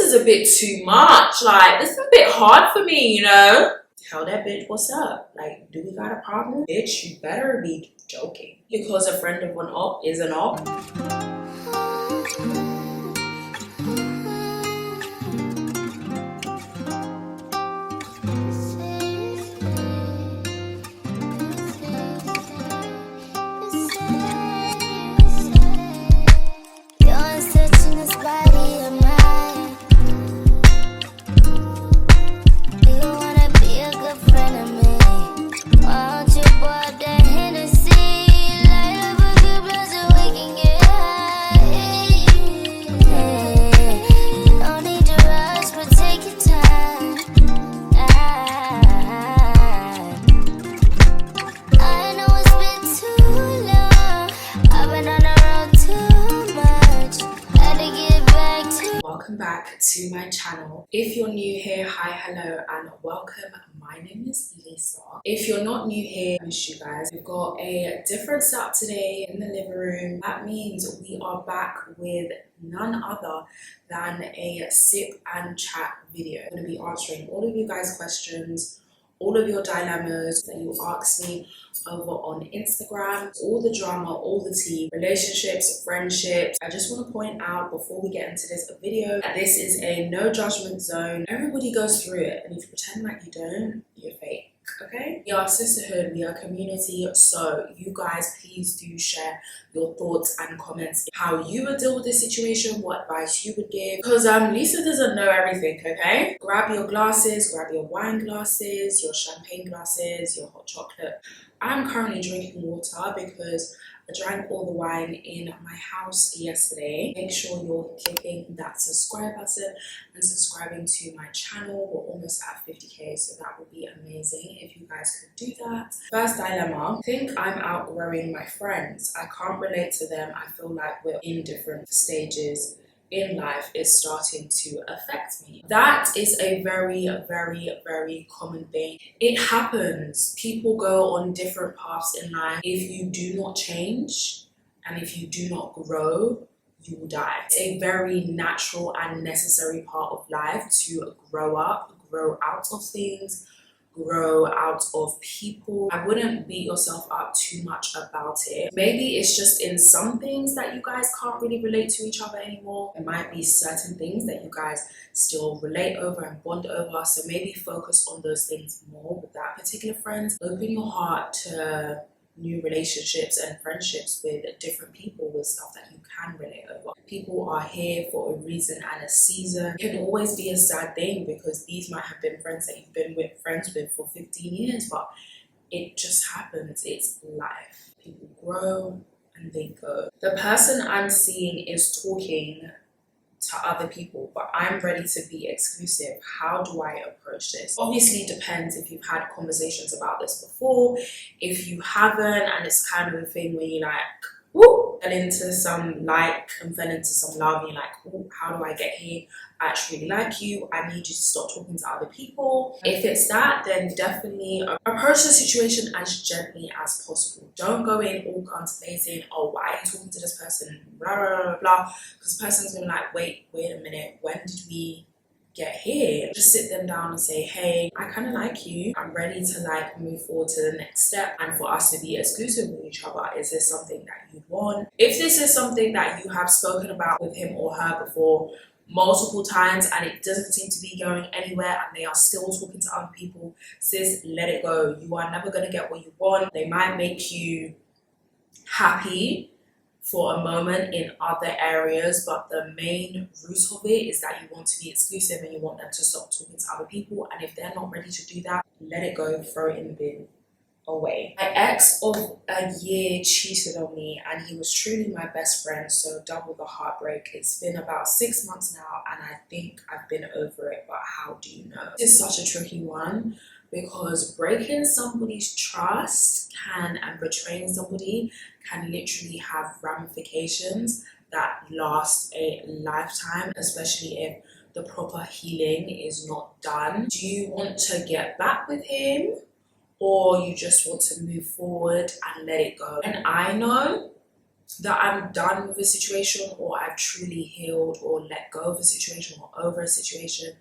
is a bit too much. Like, this is a bit hard for me, you know? Tell that bitch what's up. Like, do we got a problem? Bitch, you better be joking. Because a friend of an op is an op. Welcome back to my channel. If you're new here, hi, hello, and welcome. My name is Lisa. If you're not new here, I miss you guys. We've got a different setup today in the living room. That means we are back with none other than a sip and chat video. I'm going to be answering all of you guys' questions, all of your dilemmas that you ask me over on Instagram, all the drama, all the tea, relationships, friendships. I just want to point out before we get into this video that this is a no judgment zone. Everybody goes through it, and if you pretend like you don't, you're fake. Okay? We are sisterhood, we are community, so you guys please do share your thoughts and comments, how you would deal with this situation, what advice you would give, because Lisa doesn't know everything. Okay, grab your glasses, grab your wine glasses, your champagne glasses, your hot chocolate. I'm currently drinking water because I drank all the wine in my house yesterday. Make sure you're clicking that subscribe button and subscribing to my channel. We're almost at 50k, so that would be amazing if you guys could do that. First dilemma: I think I'm outgrowing my friends. I can't relate to them. I feel like we're in different stages in life. Is starting to affect me. That is a very, very common thing. It happens. People go on different paths in life. If you do not change and if you do not grow, you will die. It's a very natural and necessary part of life to grow up, grow out of things, grow out of people. I wouldn't beat yourself up too much about it. Maybe it's just in some things that you guys can't really relate to each other anymore. There might be certain things that you guys still relate over and bond over, so maybe focus on those things more with that particular friend. Open your heart to new relationships and friendships with different people, with stuff that you can relate over. People are here for a reason and a season. It can always be a sad thing because these might have been friends that you've been friends with for 15 years, but it just happens. It's life. People grow and they go. The person I'm seeing is talking to other people, but I'm ready to be exclusive. How do I approach this? Obviously it depends if you've had conversations about this before. If you haven't, and it's kind of a thing where you like, woo, fell into some like and fell into some love, and you're like, ooh, how do I get here? I actually really like you. I need you to stop talking to other people. If it's that, then definitely approach the situation as gently as possible. Don't go in all guns blazing. Oh, why are you talking to this person? Blah, blah, blah, blah. Because the person's gonna be like, wait a minute. When did we get here? Just sit them down and say, hey, I kind of like you. I'm ready to like move forward to the next step and for us to be exclusive with each other. Is this something that you want? If this is something that you have spoken about with him or her before multiple times and it doesn't seem to be going anywhere and they are still talking to other people, sis, let it go. You are never going to get what you want. They might make you happy for a moment in other areas, but the main root of it is that you want to be exclusive and you want them to stop talking to other people. And if they're not ready to do that, let it go, throw it in the bin, away. My ex of a year cheated on me and he was truly my best friend, so double the heartbreak. It's been about 6 months now and I think I've been over it, but how do you know? It's such a tricky one because breaking somebody's trust and betraying somebody can literally have ramifications that last a lifetime, especially if the proper healing is not done. Do you want to get back with him, or you just want to move forward and let it go? And I know that I'm done with a situation, or I've truly healed or let go of a situation or over a situation,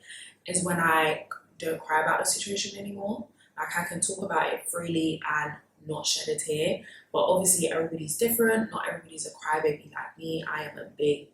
is when I don't cry about the situation anymore. Like, I can talk about it freely and not shed a tear. But obviously everybody's different. Not everybody's a crybaby like me. I am a big,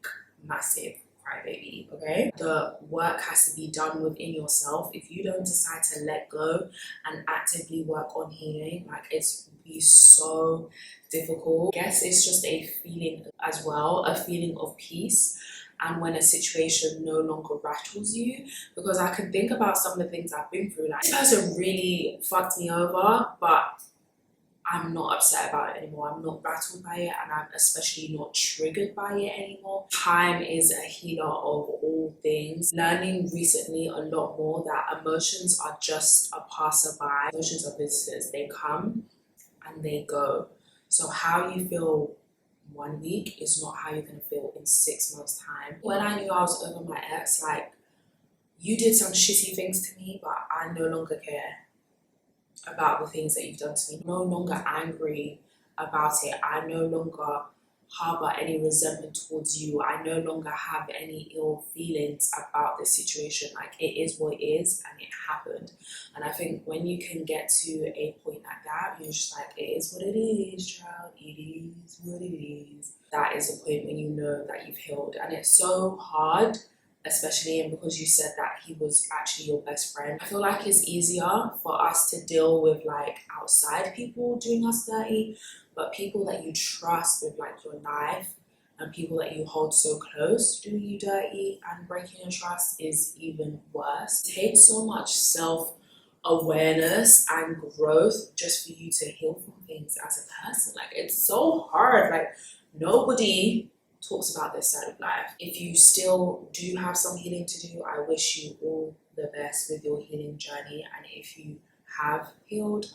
massive crybaby, okay? The work has to be done within yourself. If you don't decide to let go and actively work on healing, like, it's be so difficult. I guess it's just a feeling as well, a feeling of peace. And when a situation no longer rattles you, because I can think about some of the things I've been through, like, this person really fucked me over, but I'm not upset about it anymore. I'm not rattled by it, and I'm especially not triggered by it anymore. Time is a healer of all things. Learning recently a lot more that emotions are just a passerby. Emotions are visitors. They come and they go. So how you feel 1 week is not how you're going to feel in 6 months' time. When I knew I was over my ex, like, you did some shitty things to me, but I no longer care about the things that you've done to me. I'm no longer angry about it. I no longer harbor any resentment towards you. I no longer have any ill feelings about this situation. Like, it is what it is, and it happened. And I think when you can get to a point like that, you're just like, it is what it is, child. It is what it is. That is the point when you know that you've healed. And it's so hard, especially, and because you said that he was actually your best friend, I feel like it's easier for us to deal with, like, outside people doing us dirty, but people that you trust with, like, your life, and people that you hold so close doing you dirty and breaking your trust is even worse. It takes so much self-awareness and growth just for you to heal from things as a person. Like, it's so hard. Like, nobody talks about this side of life. If you still do have some healing to do, I wish you all the best with your healing journey. And if you have healed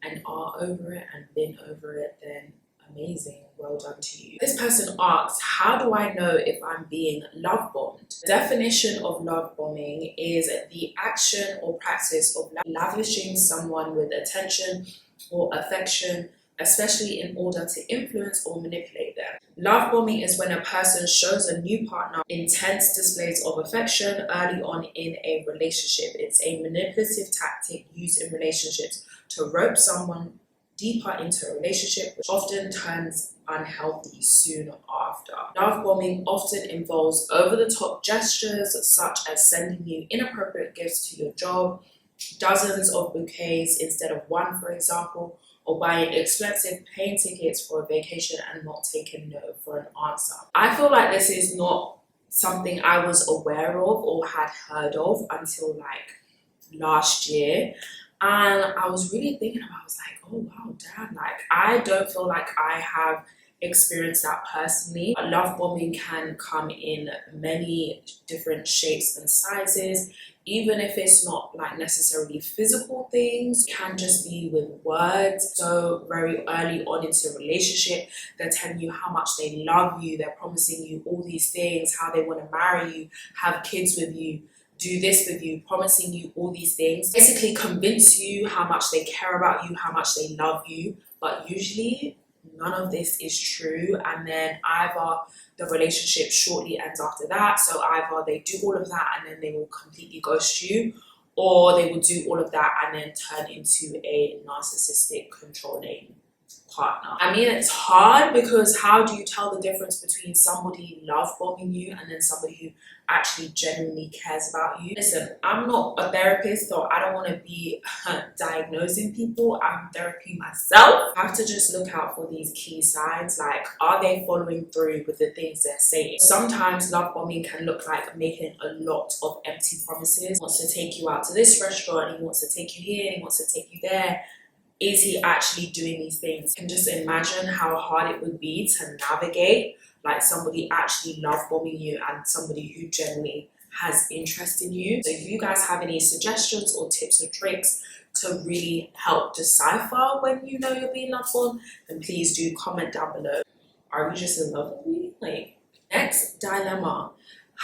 and are over it and been over it, then amazing, well done to you. This person asks, how do I know if I'm being love bombed? The definition of love bombing is the action or practice of lavishing someone with attention or affection, especially in order to influence or manipulate them. Love bombing is when a person shows a new partner intense displays of affection early on in a relationship. It's a manipulative tactic used in relationships to rope someone deeper into a relationship, which often turns unhealthy soon after. Love bombing often involves over-the-top gestures such as sending you inappropriate gifts to your job, dozens of bouquets instead of one, for example, or buying expensive plane tickets for a vacation and not taking no for an answer. I feel like this is not something I was aware of or had heard of until, like, last year. And I was really thinking about it. I was like, oh wow, damn, like, I don't feel like I have experienced that personally. Love bombing can come in many different shapes and sizes. Even if it's not, like, necessarily physical things, it can just be with words. So very early on into a relationship, they're telling you how much they love you, they're promising you all these things, how they want to marry you, have kids with you, do this with you, promising you all these things, basically convince you how much they care about you, how much they love you. But usually none of this is true, and then either the relationship shortly ends after that. So either they do all of that and then they will completely ghost you, or they will do all of that and then turn into a narcissistic, controlling partner. I mean, it's hard because how do you tell the difference between somebody love bombing you and then somebody who actually genuinely cares about you? Listen, I'm not a therapist, so I don't want to be diagnosing people. I'm therapy myself. I have to just look out for these key signs, like, are they following through with the things they're saying? Sometimes love bombing can look like making a lot of empty promises. He wants to take you out to this restaurant, he wants to take you here, he wants to take you there. Is he actually doing these things? You can just imagine how hard it would be to navigate, like, somebody actually love bombing you and somebody who genuinely has interest in you. So if you guys have any suggestions or tips or tricks to really help decipher when you know you're being love bombed, then please do comment down below. Are you just in love with me? Like, next dilemma.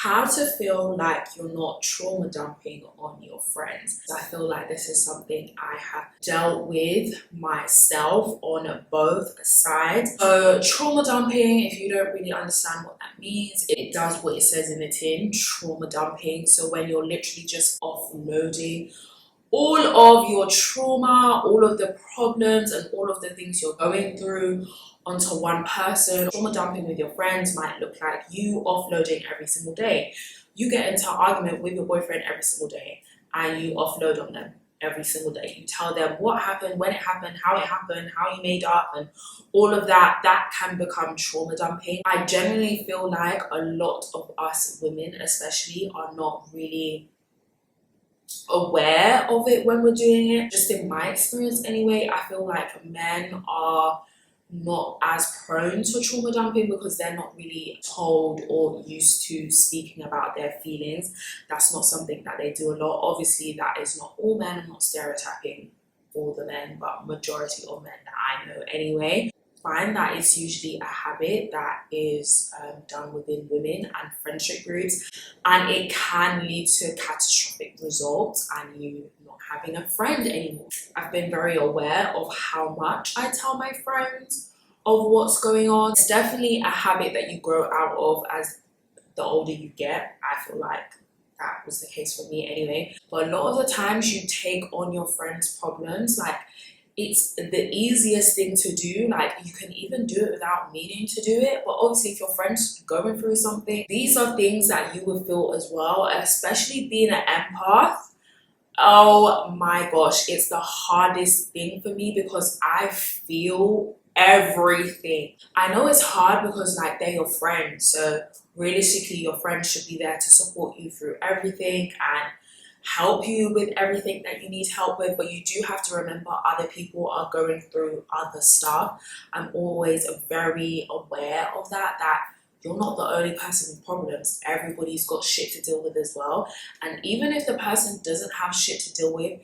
How to feel like you're not trauma dumping on your friends. I feel like this is something I have dealt with myself on both sides. So trauma dumping, if you don't really understand what that means, it does what it says in the tin, trauma dumping. So when you're literally just offloading all of your trauma, all of the problems and all of the things you're going through onto one person. Trauma dumping with your friends might look like you offloading every single day. You get into an argument with your boyfriend every single day and you offload on them every single day. You tell them what happened, when it happened, how you made up, and all of that. That can become trauma dumping. I genuinely feel like a lot of us women especially are not really aware of it when we're doing it. Just in my experience anyway, I feel like men are not as prone to trauma dumping because they're not really told or used to speaking about their feelings. That's not something that they do a lot. Obviously, that is not all men. I'm not stereotyping all the men, but majority of men that I know anyway. Find that it's usually a habit that is done within women and friendship groups, and it can lead to catastrophic results and you not having a friend anymore. I've been very aware of how much I tell my friends of what's going on. It's definitely a habit that you grow out of as the older you get. I feel like that was the case for me anyway. But a lot of the times you take on your friends' problems, like it's the easiest thing to do. Like you can even do it without meaning to do it. But obviously if your friend's going through something, these are things that you will feel as well, especially being an empath. Oh my gosh, it's the hardest thing for me because I feel everything. I know it's hard because like they're your friends, so realistically your friends should be there to support you through everything and help you with everything that you need help with, but you do have to remember other people are going through other stuff. I'm always very aware of that you're not the only person with problems. Everybody's got shit to deal with as well. And even if the person doesn't have shit to deal with,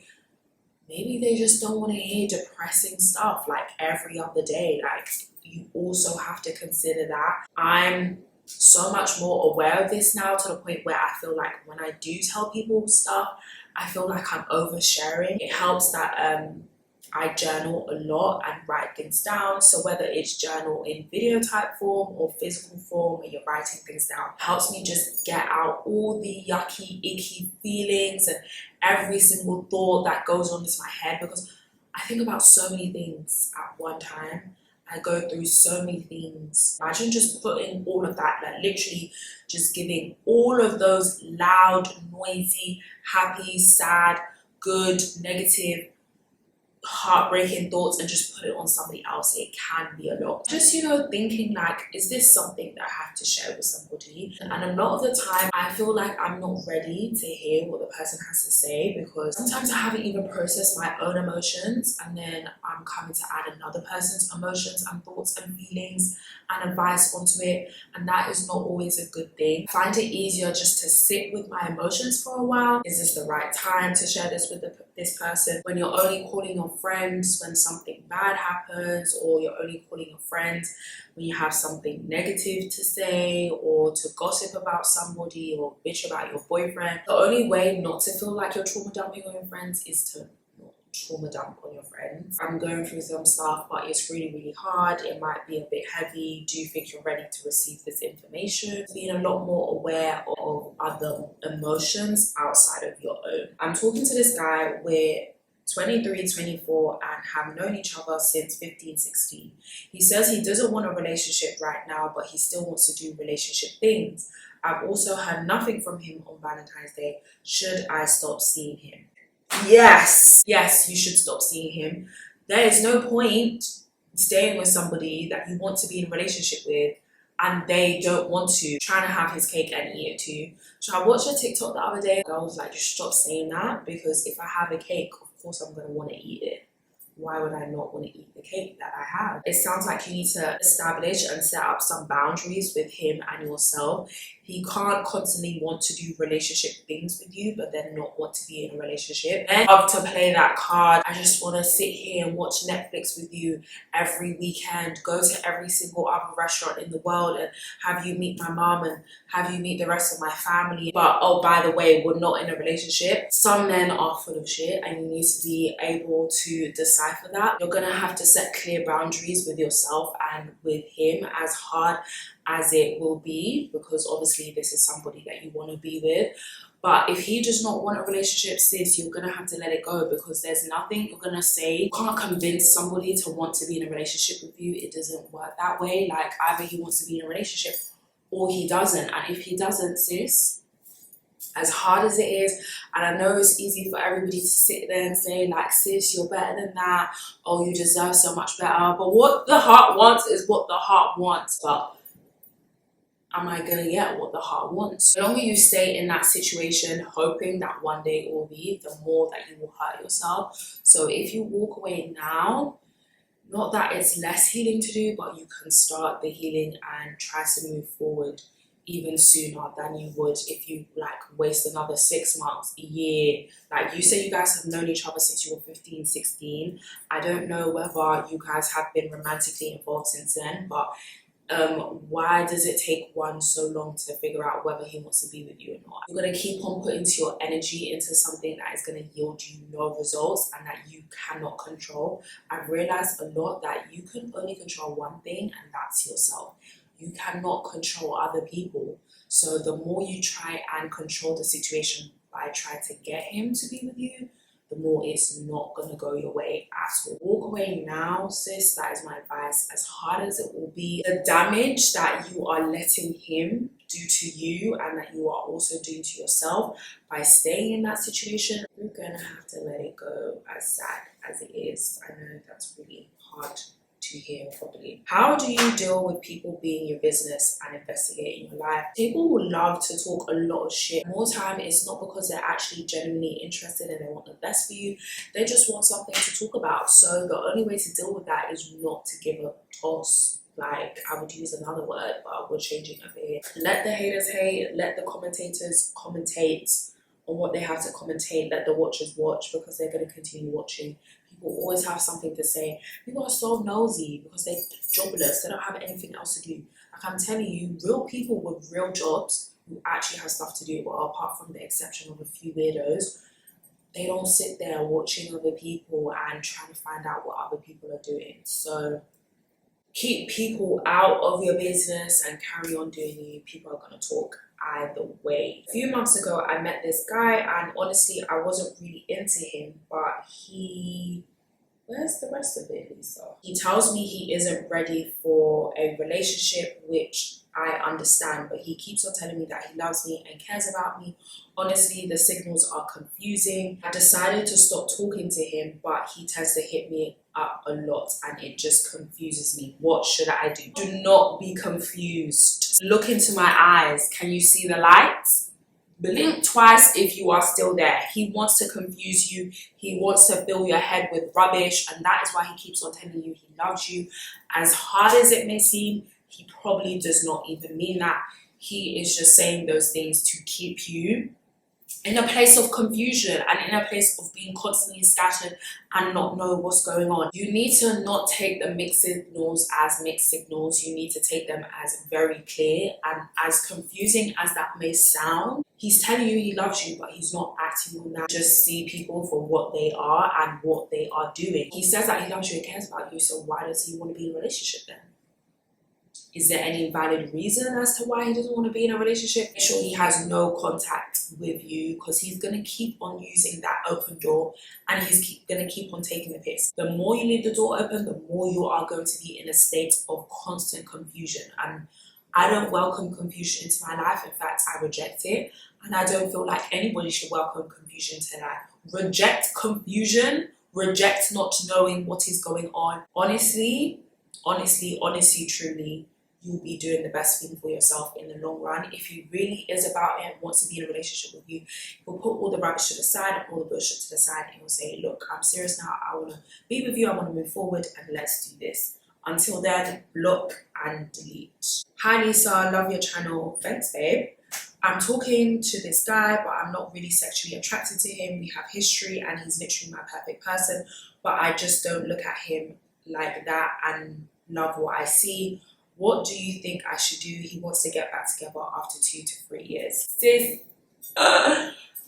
maybe they just don't want to hear depressing stuff like every other day. Like you also have to consider that. I'm so much more aware of this now to the point where I feel like when I do tell people stuff, I feel like I'm oversharing. It helps that I journal a lot and write things down. So whether it's journal in video type form or physical form where you're writing things down, it helps me just get out all the yucky, icky feelings and every single thought that goes on in my head, because I think about so many things at one time. I go through so many things. Imagine just putting all of that, like literally just giving all of those loud, noisy, happy, sad, good, negative, heartbreaking thoughts and just put it on somebody else. It can be a lot. Just, thinking like, is this something that I have to share with somebody? And a lot of the time I feel like I'm not ready to hear what the person has to say, because sometimes I haven't even processed my own emotions and then I'm coming to add another person's emotions and thoughts and feelings and advice onto it, and that is not always a good thing. I find it easier just to sit with my emotions for a while. Is this the right time to share this with this person? When you're only calling your friends when something bad happens, or you're only calling your friends when you have something negative to say or to gossip about somebody or bitch about your boyfriend. The only way not to feel like you're trauma dumping on your friends is to not trauma dump on your friends. I'm going through some stuff, but it's really, really hard. It might be a bit heavy. Do you think you're ready to receive this information? Being a lot more aware of other emotions outside of your own. I'm talking to this guy, we're 23, 24 and have known each other since 15, 16. He says he doesn't want a relationship right now, but he still wants to do relationship things. I've also heard nothing from him on Valentine's Day. Should I stop seeing him? Yes, you should stop seeing him. There is no point staying with somebody that you want to be in a relationship with and they don't want to, trying to have his cake and eat it too. So I watched a TikTok the other day. I was like, just stop saying that, because if I have a cake, of course I'm going to want to eat it. why would I not want to eat the cake that I have? It sounds like you need to establish and set up some boundaries with him and yourself. He can't constantly want to do relationship things with you, but then not want to be in a relationship. I love to play that card. I just want to sit here and watch Netflix with you every weekend, go to every single other restaurant in the world and have you meet my mom and have you meet the rest of my family. But oh, by the way, we're not in a relationship. Some men are full of shit and you need to be able to decipher that. You're gonna have to set clear boundaries with yourself and with him, as hard as it will be, because obviously this is somebody that you want to be with. But if he does not want a relationship, sis, you're gonna have to let it go, because there's nothing you're gonna say. You can't convince somebody to want to be in a relationship with you. It doesn't work that way. Like, either he wants to be in a relationship or he doesn't. And if he doesn't, sis, as hard as it is, and I know it's easy for everybody to sit there and say, like, sis, you're better than that, oh, you deserve so much better. But what the heart wants is what the heart wants. But am I gonna get what the heart wants? The longer you stay in that situation, hoping that one day it will be, the more that you will hurt yourself. So if you walk away now, not that it's less healing to do, but you can start the healing and try to move forward even sooner than you would if you like waste another 6 months, a year. Like, you say you guys have known each other since you were 15, 16. I don't know whether you guys have been romantically involved since then, but why does it take one so long to figure out whether he wants to be with you or not? You're going to keep on putting your energy into something that is going to yield you no results and that you cannot control. I've realized a lot that you can only control one thing, and that's yourself. You cannot control other people. So the more you try and control the situation by trying to get him to be with you, the more it's not going to go your way at all. Walk away now, sis. That is my advice. As hard as it will be, the damage that you are letting him do to you and that you are also doing to yourself by staying in that situation, you're going to have to let it go, as sad as it is. I know that's really hard to hear properly. How do you deal with people being your business and investigating your life? People will love to talk a lot of shit. More time, it's not because they're actually genuinely interested and they want the best for you. They just want something to talk about. So the only way to deal with that is not to give a toss. Like, I would use another word, but we're changing over here. Let the haters hate. Let the commentators commentate on what they have to commentate. Let the watchers watch, because they're going to continue watching. People always have something to say. People are so nosy because they're jobless. They don't have anything else to do. Like, I'm telling you, real people with real jobs who actually have stuff to do, well, apart from the exception of a few weirdos, they don't sit there watching other people and trying to find out what other people are doing. So keep people out of your business and carry on doing you. People are going to talk either way. A few months ago, I met this guy, and honestly, I wasn't really into him, but where's the rest of it, Lisa? He tells me he isn't ready for a relationship, which I understand, but he keeps on telling me that he loves me and cares about me. Honestly, the signals are confusing. I decided to stop talking to him, but he tends to hit me up a lot and it just confuses me. What should I do? Do not be confused. Look into my eyes. Can you see the lights? Blink twice if you are still there. He wants to confuse you. He wants to fill your head with rubbish, and that is why he keeps on telling you he loves you. As hard as it may seem, he probably does not even mean that. He is just saying those things to keep you in a place of confusion and in a place of being constantly scattered and not know what's going on. You need to not take the mixed signals as mixed signals. You need to take them as very clear, and as confusing as that may sound, he's telling you he loves you, but he's not acting on that. Just see people for what they are and what they are doing. He says that he loves you and cares about you, so why does he want to be in a relationship then? Is there any valid reason as to why he doesn't want to be in a relationship? Make sure he has no contact with you, because he's going to keep on using that open door and he's going to keep on taking the piss. The more you leave the door open, the more you are going to be in a state of constant confusion. And I don't welcome confusion into my life. In fact, I reject it. And I don't feel like anybody should welcome confusion to their life. Reject confusion. Reject not knowing what is going on. Honestly, truly, you'll be doing the best thing for yourself in the long run. If he really is about it and wants to be in a relationship with you, he'll put all the rubbish to the side and all the bullshit to the side, and he'll say, look, I'm serious now, I want to be with you, I want to move forward, and let's do this. Until then, block and delete. Hi Lisa, love your channel. Thanks babe. I'm talking to this guy, but I'm not really sexually attracted to him. We have history and he's literally my perfect person, but I just don't look at him like that and love what I see. What do you think I should do? He wants to get back together after 2 to 3 years. Sis,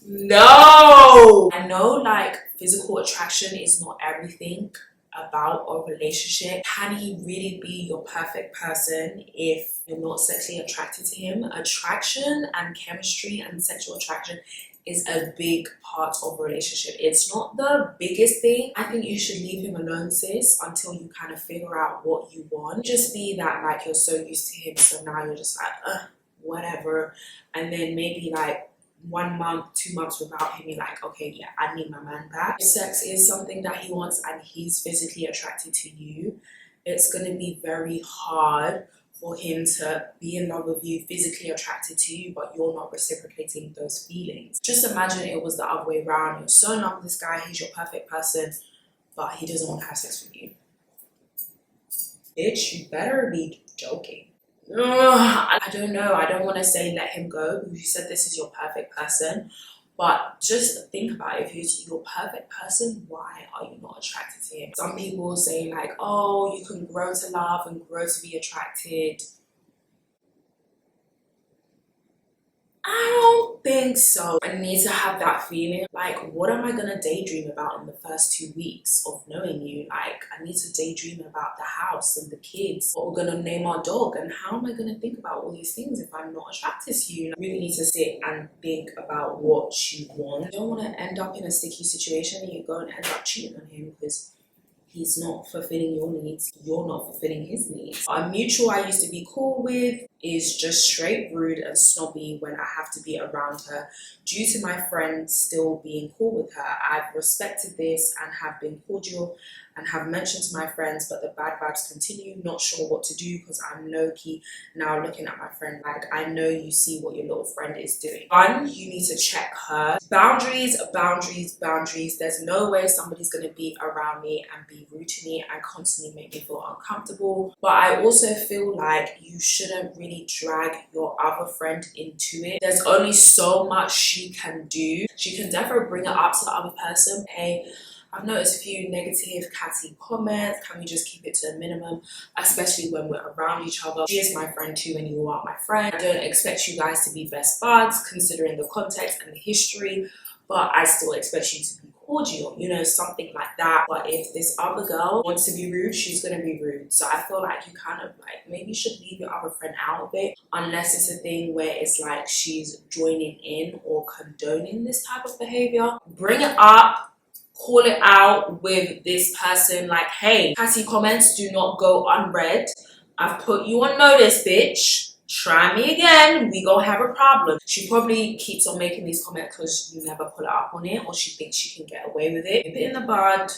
no! I know like physical attraction is not everything about a relationship. Can he really be your perfect person if you're not sexually attracted to him? Attraction and chemistry and sexual attraction is a big part of a relationship. It's not the biggest thing. I think you should leave him alone, sis, until you kind of figure out what you want. Just be that like you're so used to him, so now you're just like, whatever. And then maybe like 1 month, 2 months without him, you're like, okay, yeah, I need my man back. If sex is something that he wants and he's physically attracted to you, it's going to be very hard for him to be in love with you, physically attracted to you, but you're not reciprocating those feelings. Just imagine it was the other way around. You're so in love with this guy, he's your perfect person, but he doesn't want to have sex with you. Bitch, you better be joking. I don't know. I don't want to say let him go because you said this is your perfect person, but just think about it. If he's your perfect person, why are you not attracted to him? Some people say like, oh, you can grow to love and grow to be attracted. I don't think so. I need to have that feeling. Like, what am I gonna daydream about in the first 2 weeks of knowing you? Like, I need to daydream about the house and the kids. What we're gonna name our dog, and how am I gonna think about all these things if I'm not attracted to you? I really need to sit and think about what you want. You don't want to end up in a sticky situation and you go and end up cheating on him because he's not fulfilling your needs, you're not fulfilling his needs. A mutual I used to be cool with is just straight rude and snobby when I have to be around her. Due to my friend still being cool with her, I've respected this and have been cordial and have mentioned to my friends, but the bad vibes continue. Not sure what to do because I'm low-key now looking at my friend like, I know you see what your little friend is doing. One, you need to check her. Boundaries, boundaries, boundaries. There's no way somebody's going to be around me and be rude to me and constantly make me feel uncomfortable. But I also feel like you shouldn't really drag your other friend into it. There's only so much she can do. She can definitely bring it up to the other person. Hey, I've noticed a few negative catty comments. Can we just keep it to a minimum, especially when we're around each other? She is my friend too and you are my friend. I don't expect you guys to be best buds considering the context and the history, but I still expect you to be cordial, you know, something like that. But if this other girl wants to be rude, she's going to be rude. So I feel like you kind of like maybe should leave your other friend out of it, unless it's a thing where it's like she's joining in or condoning this type of behavior. Bring it up. Call it out with this person like, hey, catty comments do not go unread. I've put you on notice, bitch. Try me again, we gonna have a problem. She probably keeps on making these comments because you never pull her up on it, or she thinks she can get away with it. Nip it in the bud,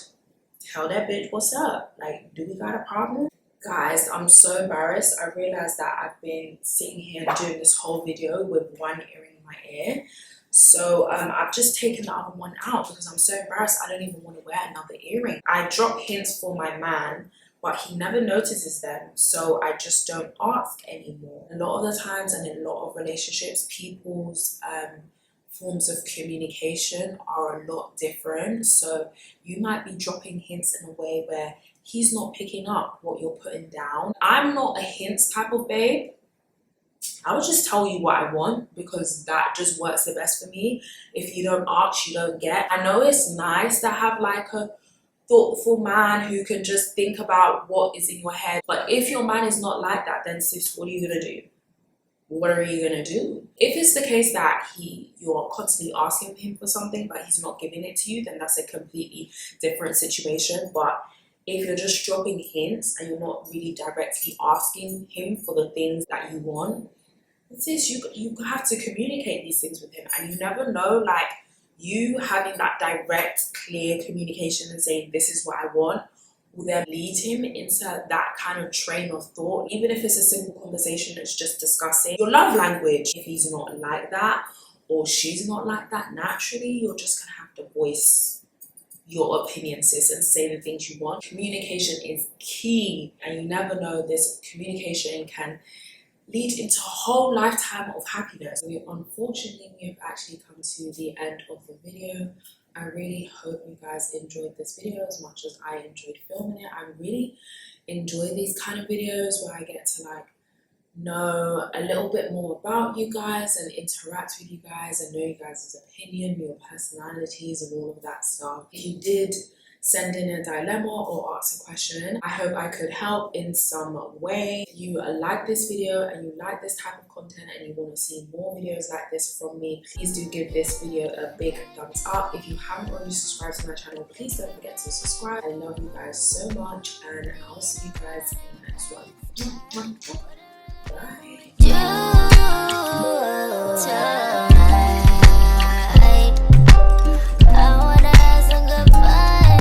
tell that bitch what's up. Like, do we got a problem? Guys, I'm so embarrassed. I realized that I've been sitting here doing this whole video with one earring in my ear. So I've just taken the other one out because I'm so embarrassed. I don't even want to wear another earring. I drop hints for my man, but he never notices them, so I just don't ask anymore. A lot of the times and in a lot of relationships, people's forms of communication are a lot different. So you might be dropping hints in a way where he's not picking up what you're putting down. I'm not a hints type of babe. I would just tell you what I want because that just works the best for me. If you don't ask, you don't get. I know it's nice to have like a thoughtful man who can just think about what is in your head, but if your man is not like that, then sis, what are you gonna do? What are you gonna do? If it's the case that you're constantly asking him for something but he's not giving it to you, then that's a completely different situation. But if you're just dropping hints and you're not really directly asking him for the things that you want, sis, you have to communicate these things with him. And you never know, like, you having that direct, clear communication and saying this is what I want will then lead him into that kind of train of thought. Even if it's a simple conversation, it's just discussing your love language. If he's not like that or she's not like that, naturally you're just gonna have to voice your opinion, sis, and say the things you want. Communication is key, and you never know, this communication can lead into a whole lifetime of happiness. So unfortunately, we have actually come to the end of the video. I really hope you guys enjoyed this video as much as I enjoyed filming it. I really enjoy these kind of videos where I get to like know a little bit more about you guys and interact with you guys and know you guys' opinion, your personalities and all of that stuff. If you did send in a dilemma or ask a question, I hope I could help in some way. If you like this video and you like this type of content and you want to see more videos like this from me, please do give this video a big thumbs up. If you haven't already subscribed to my channel, please don't forget to subscribe. I love you guys so much, and I'll see you guys in the next one.